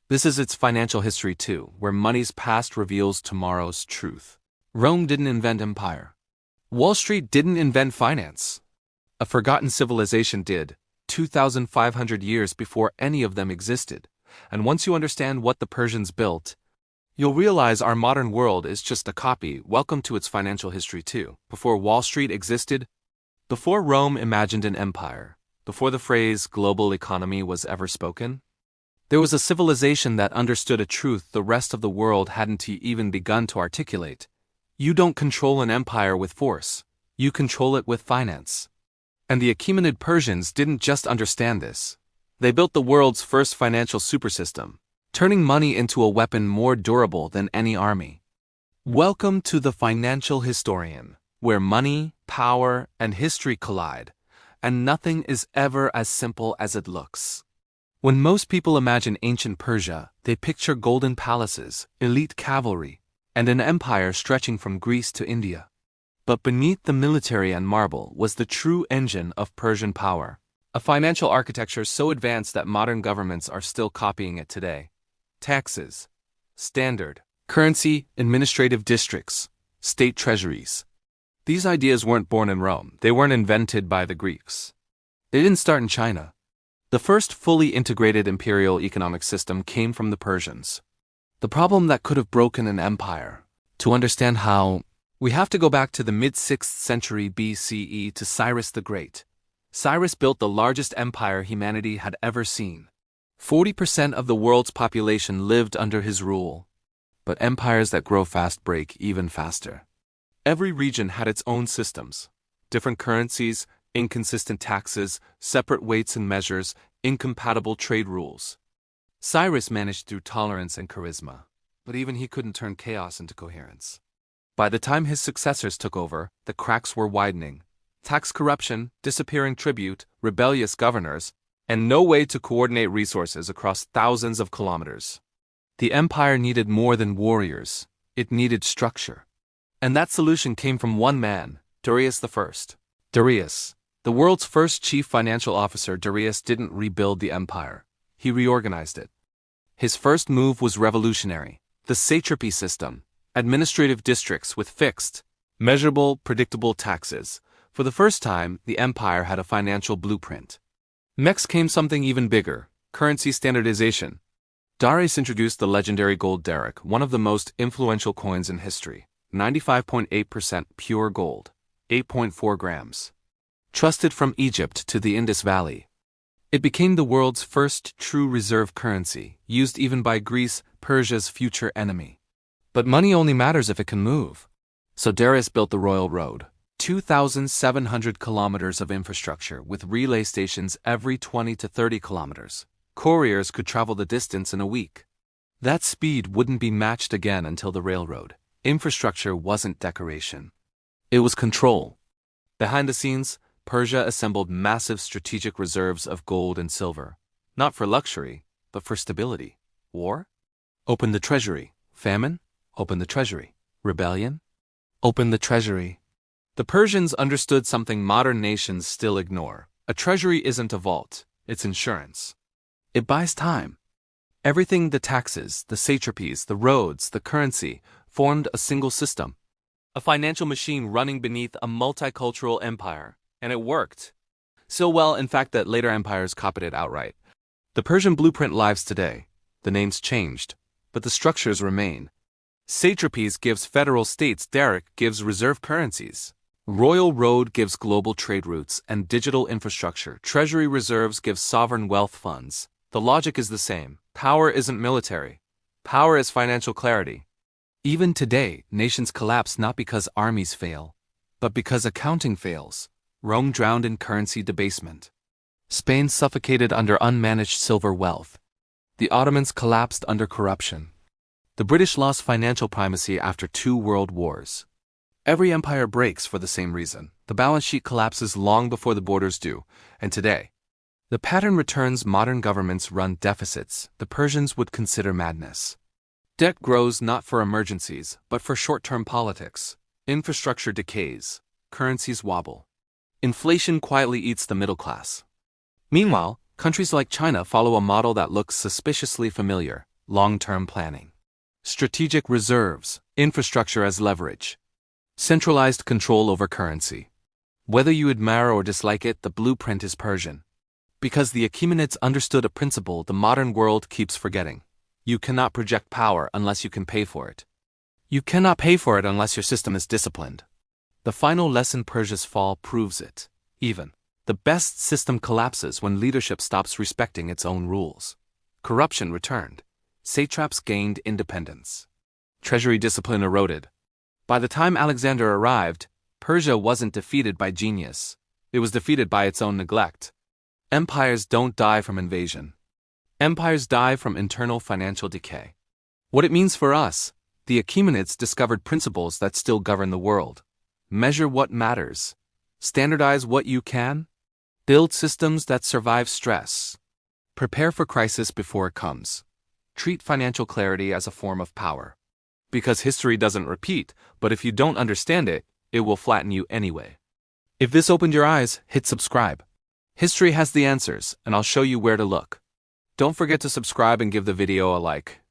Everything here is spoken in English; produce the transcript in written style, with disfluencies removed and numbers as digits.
This is its financial history too, where money's past reveals tomorrow's truth. Rome didn't invent empire. Wall Street didn't invent finance. A forgotten civilization did, 2,500 years before any of them existed. And once you understand what the Persians built, you'll realize our modern world is just a copy. Welcome to its financial history too. Before Wall Street existed, before Rome imagined an empire, before the phrase global economy was ever spoken, there was a civilization that understood a truth the rest of the world hadn't even begun to articulate. You don't control an empire with force, you control it with finance. And the Achaemenid Persians didn't just understand this. They built the world's first financial supersystem, turning money into a weapon more durable than any army. Welcome to the Financial Historian, where money, power, and history collide, and nothing is ever as simple as it looks. When most people imagine ancient Persia, they picture golden palaces, elite cavalry, and an empire stretching from Greece to India. But beneath the military and marble was the true engine of Persian power, a financial architecture so advanced that modern governments are still copying it today. Taxes, standard, currency, administrative districts, state treasuries. These ideas weren't born in Rome, they weren't invented by the Greeks. They didn't start in China. The first fully integrated imperial economic system came from the Persians. The problem that could have broken an empire. To understand how, we have to go back to the mid-6th century BCE to Cyrus the Great. Cyrus built the largest empire humanity had ever seen. 40% of the world's population lived under his rule. But empires that grow fast break even faster. Every region had its own systems. Different currencies, inconsistent taxes, separate weights and measures, incompatible trade rules. Cyrus managed through tolerance and charisma, but even he couldn't turn chaos into coherence. By the time his successors took over, the cracks were widening. Tax corruption, disappearing tribute, rebellious governors, and no way to coordinate resources across thousands of kilometers. The empire needed more than warriors, it needed structure. And that solution came from one man, Darius I. Darius, the world's first chief financial officer, Darius didn't rebuild the empire. He reorganized it. His first move was revolutionary. The satrapy system, administrative districts with fixed, measurable, predictable taxes. For the first time, the empire had a financial blueprint. Next came something even bigger, currency standardization. Darius introduced the legendary gold daric, one of the most influential coins in history. 95.8% pure gold, 8.4 grams. Trusted from Egypt to the Indus Valley. It became the world's first true reserve currency, used even by Greece, Persia's future enemy. But money only matters if it can move. So Darius built the Royal Road, 2,700 kilometers of infrastructure with relay stations every 20 to 30 kilometers. Couriers could travel the distance in a week. That speed wouldn't be matched again until the railroad. Infrastructure wasn't decoration. It was control. Behind the scenes, Persia assembled massive strategic reserves of gold and silver. Not for luxury, but for stability. War? Open the treasury. Famine? Open the treasury. Rebellion? Open the treasury. The Persians understood something modern nations still ignore. A treasury isn't a vault, it's insurance. It buys time. Everything, the taxes, the satrapies, the roads, the currency, formed a single system. A financial machine running beneath a multicultural empire. And it worked. So well, in fact, that later empires copied it outright. The Persian blueprint lives today. The names changed, but the structures remain. Satrapies gives federal states, daric gives reserve currencies. Royal Road gives global trade routes and digital infrastructure. Treasury reserves give sovereign wealth funds. The logic is the same. Power isn't military. Power is financial clarity. Even today, nations collapse not because armies fail, but because accounting fails. Rome drowned in currency debasement. Spain suffocated under unmanaged silver wealth. The Ottomans collapsed under corruption. The British lost financial primacy after 2 world wars. Every empire breaks for the same reason. The balance sheet collapses long before the borders do, and today, the pattern returns. Modern governments run deficits the Persians would consider madness. Debt grows not for emergencies, but for short-term politics. Infrastructure decays. Currencies wobble. Inflation quietly eats the middle class. Meanwhile, countries like China follow a model that looks suspiciously familiar. long-term planning. Strategic reserves, infrastructure as leverage. Centralized control over currency. Whether you admire or dislike it, the blueprint is Persian. Because the Achaemenids understood a principle the modern world keeps forgetting. You cannot project power unless you can pay for it. You cannot pay for it unless your system is disciplined. The final lesson, Persia's fall, proves it. Even the best system collapses when leadership stops respecting its own rules. Corruption returned. Satraps gained independence. Treasury discipline eroded. By the time Alexander arrived, Persia wasn't defeated by genius. It was defeated by its own neglect. Empires don't die from invasion. Empires die from internal financial decay. What it means for us, the Achaemenids discovered principles that still govern the world. Measure what matters. Standardize what you can. Build systems that survive stress. Prepare for crisis before it comes. Treat financial clarity as a form of power. Because history doesn't repeat, but if you don't understand it, it will flatten you anyway. If this opened your eyes, hit subscribe. History has the answers, and I'll show you where to look. Don't forget to subscribe and give the video a like.